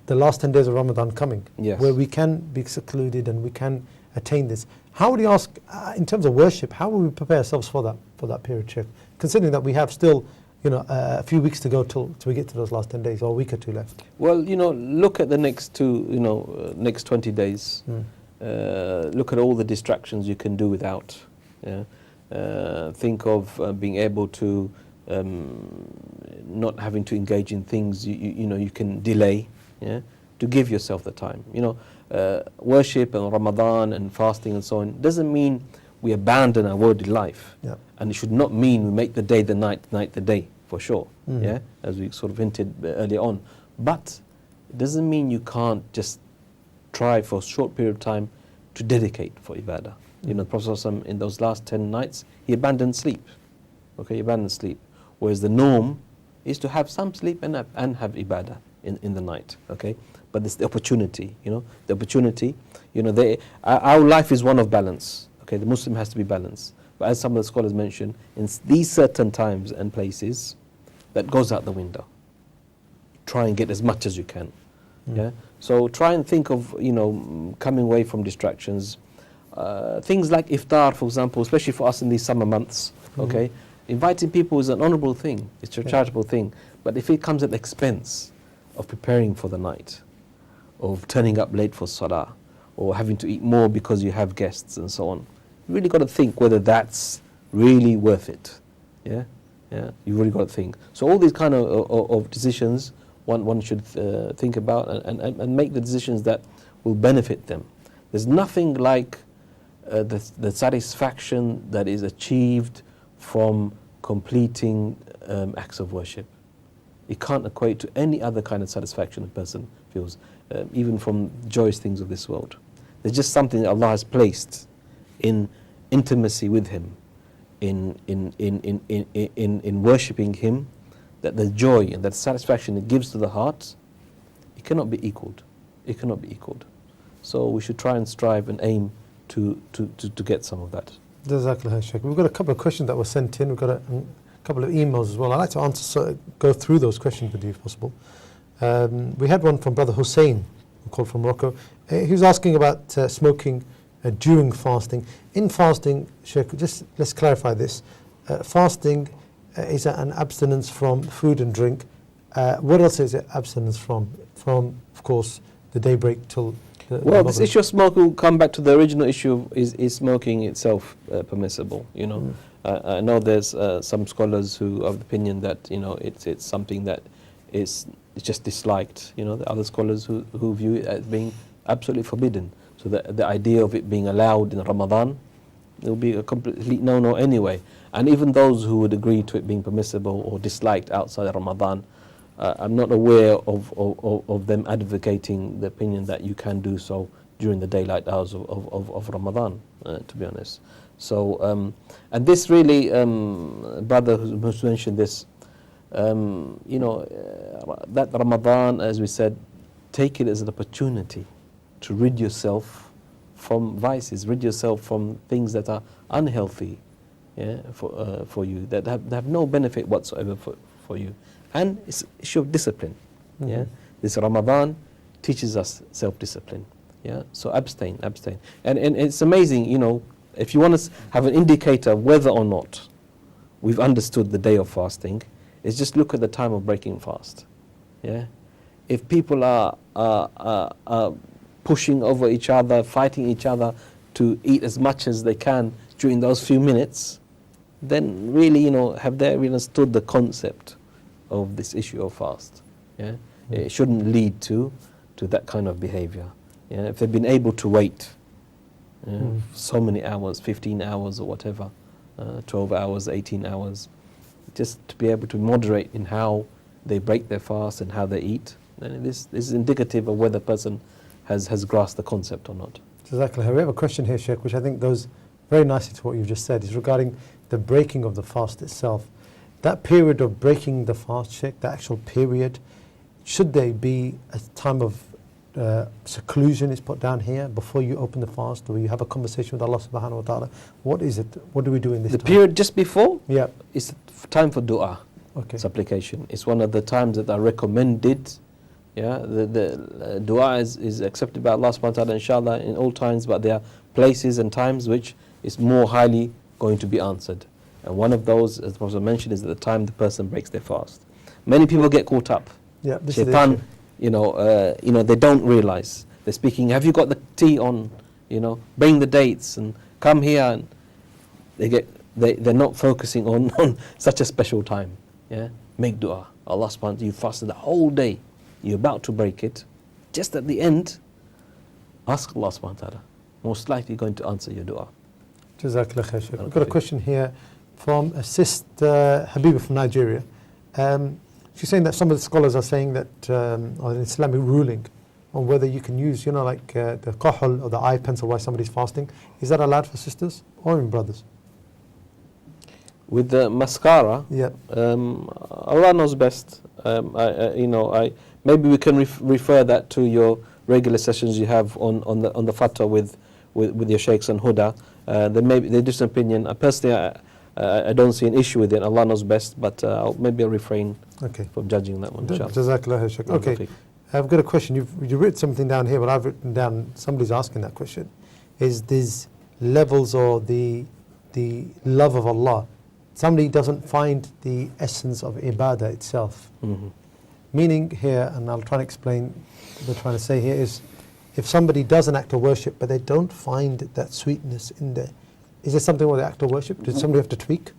the last 10 days of Ramadan coming, Yes. where we can be secluded and we can attain this. How would you ask, in terms of worship, how will we prepare ourselves for that period, Sheikh? Considering that we have still, you know, a few weeks to go till we get to those last 10 days, or a week or two left. Well, you know, look at the next next 20 days. Look at all the distractions you can do without. Yeah? Think of being able to not having to engage in things you can delay. Yeah? To give yourself the time. You know, worship and Ramadan and fasting and so on doesn't mean we abandon our worldly life. Yeah. And it should not mean we make the day the night, night the day, for sure. Yeah, as we sort of hinted earlier on. But it doesn't mean you can't just try for a short period of time to dedicate for ibadah. You know, the Prophet ﷺ, in those last 10 nights, he abandoned sleep. Okay, he abandoned sleep. Whereas the norm is to have some sleep and have ibadah in the night. Okay, but it's the opportunity. You know, the opportunity. You know, our life is one of balance. Okay, the Muslim has to be balanced. But as some of the scholars mentioned, in these certain times and places, that goes out the window. Try and get as much as you can. Yeah. So try and think of, you know, coming away from distractions. Things like iftar, for example, especially for us in these summer months. Okay, inviting people is an honourable thing. It's a charitable thing. But if it comes at the expense of preparing for the night, of turning up late for salah, or having to eat more because you have guests and so on, you really got to think whether that's really worth it. Yeah, yeah. You really got to think. So all these kind of decisions, one should think about and make the decisions that will benefit them. There's nothing like the satisfaction that is achieved from completing acts of worship. It can't equate to any other kind of satisfaction a person feels, even from joyous things of this world. There's just something that Allah has placed in intimacy with Him, in worshipping Him, that the joy and that satisfaction it gives to the heart, it cannot be equaled. It cannot be equaled. So we should try and strive and aim to get some of that. Jazakallah, Sheikh. We've got a couple of questions that were sent in. We've got a couple of emails as well. I'd like to go through those questions with you if possible. We had one from Brother Hussein, who called from Morocco. He was asking about smoking during fasting. In fasting, Sheikh, just let's clarify this. Fasting is an abstinence from food and drink. What else is it abstinence from? From, of course, the daybreak till well, this issue of smoking will come back to the original issue of is smoking itself permissible? You know, I know there's some scholars who are of the opinion that, you know, it's something that it's just disliked. You know, the other scholars who view it as being absolutely forbidden. So the idea of it being allowed in Ramadan, it will be a complete no-no anyway. And even those who would agree to it being permissible or disliked outside Ramadan, I'm not aware of them advocating the opinion that you can do so during the daylight hours of Ramadan, to be honest. So, and this really, brother who's mentioned this, you know, that Ramadan, as we said, take it as an opportunity to rid yourself from vices, rid yourself from things that are unhealthy, yeah, for you, that have no benefit whatsoever for you. And it's an issue of discipline. Yeah, this Ramadan teaches us self-discipline. Yeah, so abstain. And it's amazing, you know, if you want to have an indicator of whether or not we've understood the day of fasting, is just look at the time of breaking fast. Yeah, if people are pushing over each other, fighting each other to eat as much as they can during those few minutes, then really, you know, have they really understood the concept of this issue of fast? Yeah, it shouldn't lead to that kind of behavior. Yeah, if they've been able to wait so many hours, 15 hours or whatever, 12 hours, 18 hours, just to be able to moderate in how they break their fast and how they eat, then this is indicative of whether a person has grasped the concept or not. Jazakallah. We have a question here, Sheikh, which I think goes very nicely to what you've just said. It's regarding the breaking of the fast itself. That period of breaking the fast, Sheikh, the actual period, should there be a time of seclusion is put down here before you open the fast, or you have a conversation with Allah subhanahu wa ta'ala? What is it? What do we do in this time? The period just before? Yeah. It's time for dua, supplication. It's one of the times that are recommended. Yeah, the dua is accepted by Allah subhanahu wa ta'ala, inshallah, in all times, but there are places and times which is more highly going to be answered. And one of those, as the Prophet mentioned, is at the time the person breaks their fast. Many people get caught up. Yeah, this is the Shaitan, issue. you know, they don't realize. They're speaking, have you got the tea on? You know, bring the dates and come here. And they're not focusing on such a special time. Yeah, make dua. Allah subhanahu wa ta'ala, you fasted the whole day. You're about to break it. Just at the end, ask Allah subhanahu wa ta'ala. Most likely going to answer your dua. Jazakallah khair, Shaykh. We've got a question here from a sister, Habiba from Nigeria. She's saying that some of the scholars are saying that, or an Islamic ruling on whether you can use, you know, like the kahul or the eye pencil while somebody's fasting. Is that allowed for sisters or in brothers? With the mascara, Yeah. Allah knows best. Maybe we can refer that to your regular sessions you have on the fatwa with your sheikhs and Huda. They're just an opinion. Personally, I don't see an issue with it. Allah knows best, but maybe I'll refrain from judging that one. Jazakallah khair, Shaykh. Okay, I've got a question. You've written something down here, but I've written down, somebody's asking that question. Is these levels or the love of Allah, somebody doesn't find the essence of ibadah itself. Meaning here, and I'll try and explain what they're trying to say here, is if somebody does an act of worship but they don't find that sweetness in there, is there something with the act of worship? Does somebody have to tweak?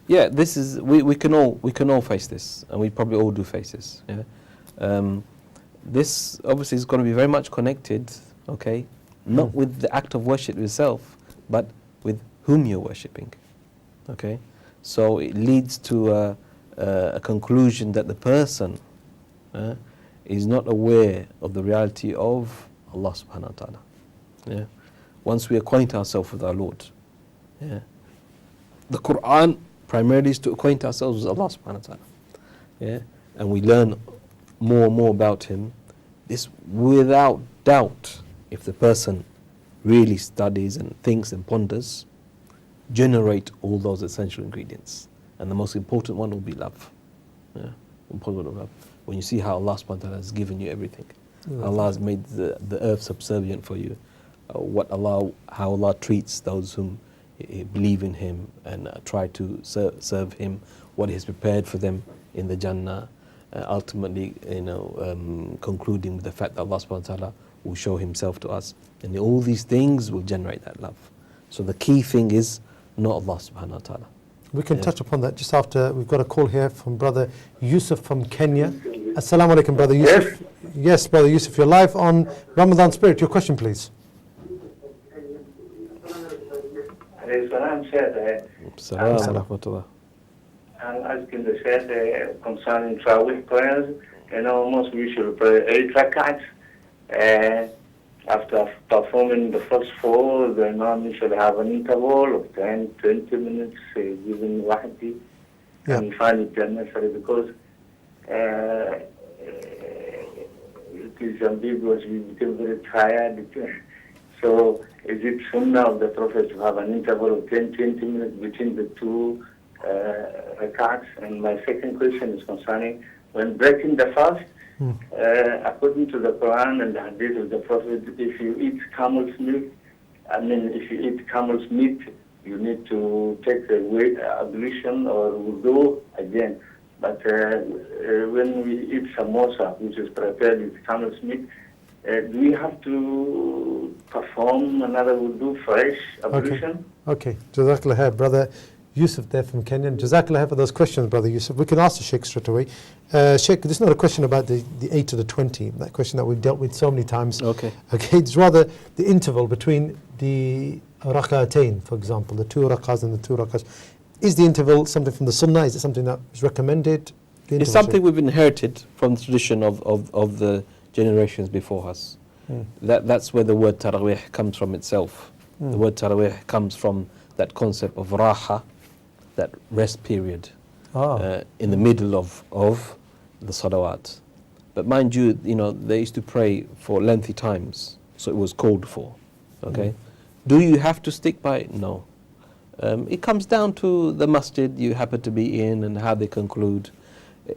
Yeah, this is we can all face this, and we probably all do face this. Yeah, this obviously is going to be very much connected. Okay, not with the act of worship itself, but with whom you're worshipping. Okay, so it leads to a conclusion that the person is not aware of the reality of Allah subhanahu wa ta'ala. Yeah, once we acquaint ourselves with our Lord. Yeah, the Quran primarily is to acquaint ourselves with Allah subhanahu wa ta'ala. Yeah, and we learn more and more about Him. This, without doubt, if the person really studies and thinks and ponders, generate all those essential ingredients. And the most important one will be love. Yeah, important love. When you see how Allah subhanahu wa ta'ala has given you everything, Allah has made the earth subservient for you, how Allah treats those whom believe in Him and try to serve Him, what He has prepared for them in the Jannah, ultimately, concluding with the fact that Allah subhanahu wa ta'ala will show Himself to us, and all these things will generate that love. So the key thing is not Allah subhanahu wa ta'ala. We can touch upon that just after. We've got a call here from Brother Yusuf from Kenya. Assalamu alaikum, Brother Yusuf. Yes, Brother Yusuf, you're live on Ramadan Spirit. Your question, please. Salam. I'm asking the Sheikh concerning Trawih prayers. Most we should pray 8 rak'ats. After performing the first 4, the Imam should have an interval of 10, 20 minutes, giving wahdi. And we find it unnecessary because it is ambiguous. We become very tired. So is it sunnah of the Prophet to have an interval of 10, 20 minutes between the two rakats? And my second question is concerning when breaking the fast, according to the Quran and the Hadith of the Prophet, if you eat camel's milk, if you eat camel's meat, you need to take the ablution or wudu again. But when we eat samosa, which is prepared with camel's meat, do we have to perform another wudu, fresh ablution? Okay. Jazakallah khair, brother Yusuf there from Kenya. Jazakallah khair for those questions, brother Yusuf. We can ask the Sheikh straight away. Sheikh, this is not a question about the 8 to the 20, that question that we've dealt with so many times. Okay, it's rather the interval between the rak'atayn, for example, the 2 rak'ahs and the 2 rak'ahs. Is the interval something from the sunnah? Is it something that is recommended? It's something we've inherited from the tradition of the generations before us. That's where the word tarawih comes from itself. The word tarawih comes from that concept of raha, that rest period in the middle of the salawat. But mind you, they used to pray for lengthy times, so it was called for. Okay, do you have to stick by it? No. It comes down to the masjid you happen to be in and how they conclude.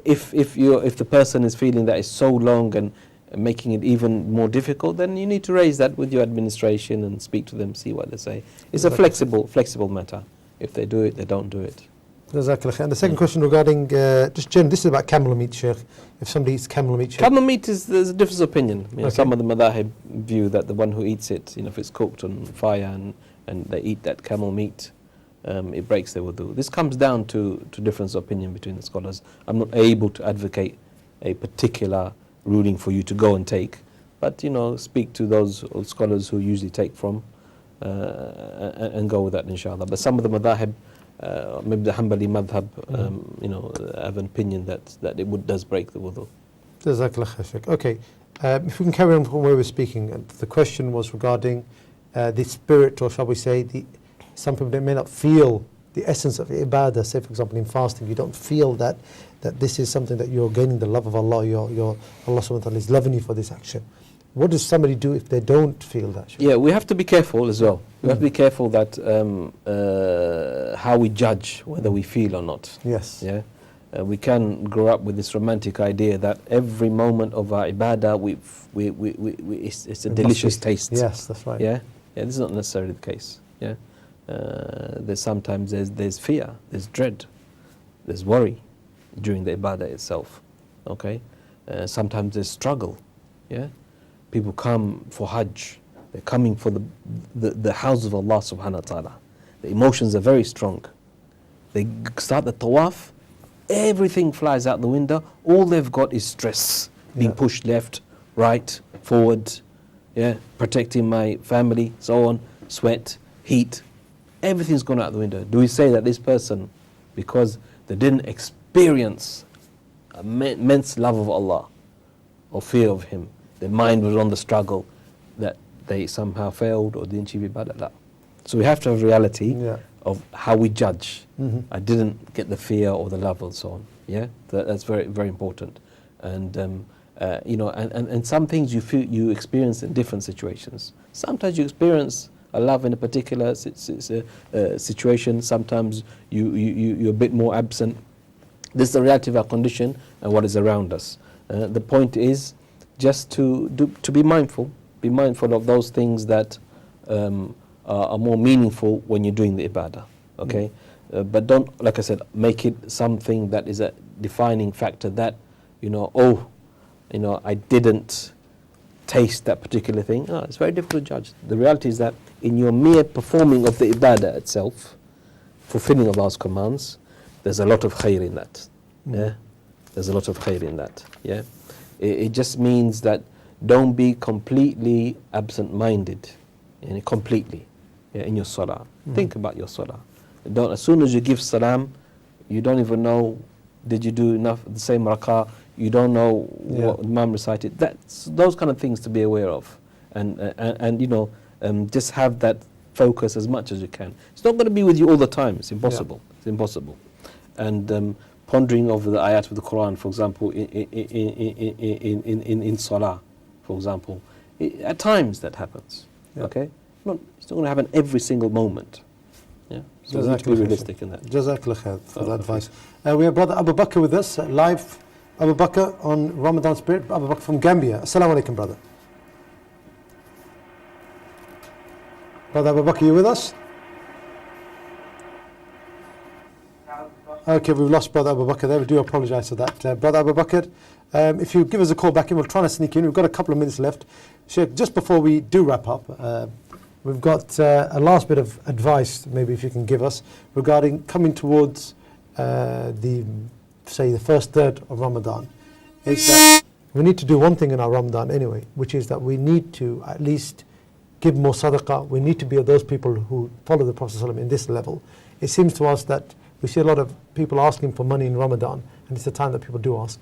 If the person is feeling that it's so long and making it even more difficult, then you need to raise that with your administration and speak to them, see what they say. It's a flexible matter. If they do it, they don't do it. Jazakallah. And the second question regarding just generally, this is about camel meat, Sheikh. If somebody eats camel meat, Sheikh. Camel meat there's a difference of opinion. Some of the madhahib view that the one who eats it, if it's cooked on fire and they eat that camel meat, it breaks their wudu. This comes down to difference of opinion between the scholars. I'm not able to advocate a particular ruling for you to go and take, but speak to those scholars who usually take from and go with that, inshallah. But some of the madhahib, maybe the Hanbali madhab, have an opinion that it does break the wudu. Jazakallah khair, Sheikh. Okay, if we can carry on from where we're speaking, the question was regarding the spirit, or shall we say, some people may not feel the essence of ibadah. Say, for example, in fasting, you don't feel that this is something that you're gaining the love of Allah. Allah subhanahu wa ta'ala is loving you for this action. What does somebody do if they don't feel that? Sheikh? Yeah, we have to be careful as well. We have to be careful that how we judge whether we feel or not. Yes. Yeah. We can grow up with this romantic idea that every moment of our ibadah, it's a delicious taste. Yes, that's right. Yeah. This is not necessarily the case. Yeah. There's sometimes there's fear, there's dread, there's worry during the ibadah itself. Okay. Sometimes there's struggle. Yeah. People come for Hajj. They're coming for the house of Allah subhanahu wa ta'ala. The emotions are very strong. They start the tawaf, everything flies out the window. All they've got is stress, being pushed left, right, forward, protecting my family, so on, sweat, heat. Everything's gone out the window. Do we say that this person, because they didn't experience immense love of Allah or fear of Him, their mind was on the struggle, that they somehow failed or didn't achieve ibadah? So we have to have reality of how we judge. I didn't get the fear or the love and so on. Yeah, that's very, very important. And and some things you experience in different situations. Sometimes you experience a love in a particular situation. Sometimes you're a bit more absent. This is the reality of our condition and what is around us. The point is just to be mindful. Be mindful of those things that are more meaningful when you're doing the ibadah. Okay, but don't, like I said, make it something that is a defining factor. That I didn't taste that particular thing. It's very difficult to judge. The reality is that in your mere performing of the ibadah itself, fulfilling Allah's commands, there's a lot of khair in that. Yeah, there's a lot of khair in that. Yeah, it just means that don't be completely absent-minded, completely, in your salah. Think about your salah. Don't, as soon as you give salam, you don't even know, did you do enough the same rak'ah? You don't know what Imam recited. That's those kind of things to be aware of, and just have that focus as much as you can. It's not going to be with you all the time. It's impossible. It's impossible. And pondering over the ayat of the Quran, for example, in salah, for example, at times that happens. Okay? It's not going to happen every single moment. Yeah? So we need to be realistic in that. Jazakallah khair for that advice. We have Brother Abu Bakr with us, live. Abu Bakr on Ramadan Spirit. Abu Bakr from Gambia. Assalamu alaikum, brother. Brother Abu Bakr, you with us? Okay, we've lost Brother Abu Bakr there. We do apologise for that. Brother Abu Bakr, if you give us a call back in, we'll try to sneak in. We've got a couple of minutes left. Sheikh, just before we do wrap up, we've got a last bit of advice, maybe if you can give us, regarding coming towards the first third of Ramadan. Is that we need to do one thing in our Ramadan anyway, which is that we need to at least give more sadaqah. We need to be of those people who follow the Prophet ﷺ in this level. It seems to us that we see a lot of people asking for money in Ramadan, and it's the time that people do ask.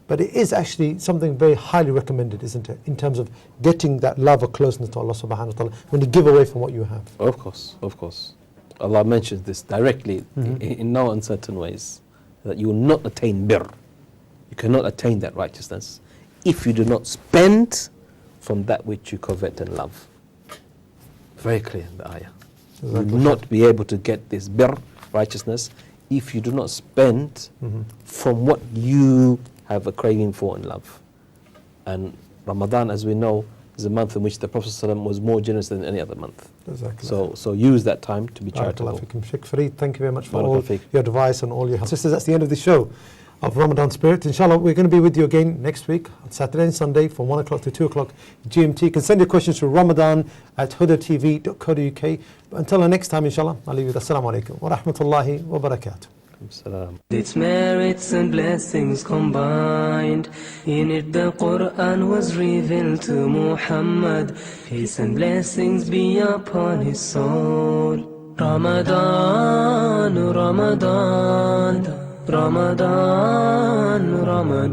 But it is actually something very highly recommended, isn't it, in terms of getting that love or closeness to Allah subhanahu wa ta'ala when you give away from what you have. Of course, of course. Allah mentions this directly in no uncertain ways, that you will not attain birr. You cannot attain that righteousness if you do not spend from that which you covet and love. Very clear in the ayah. You will not be able to get this birr, righteousness, if you do not spend from what you have a craving for and love. And Ramadan, as we know, is a month in which the Prophet ﷺ was more generous than any other month. So use that time to be charitable. Sheikh Fareed, thank you very much for all your advice and all your help. Sisters, that's the end of the show of Ramadan Spirit. Inshallah, we're going to be with you again next week on Saturday and Sunday from 1 o'clock to 2 o'clock GMT. You can send your questions to ramadan@hudatv.co.uk. But until the next time, inshallah, I'll leave you with Assalamu alaikum wa rahmatullahi wa barakatuh. Its merits and blessings combined. In it the Quran was revealed to Muhammad. Peace and blessings be upon his soul. Ramadan, Ramadan, Ramadan, Ramadan.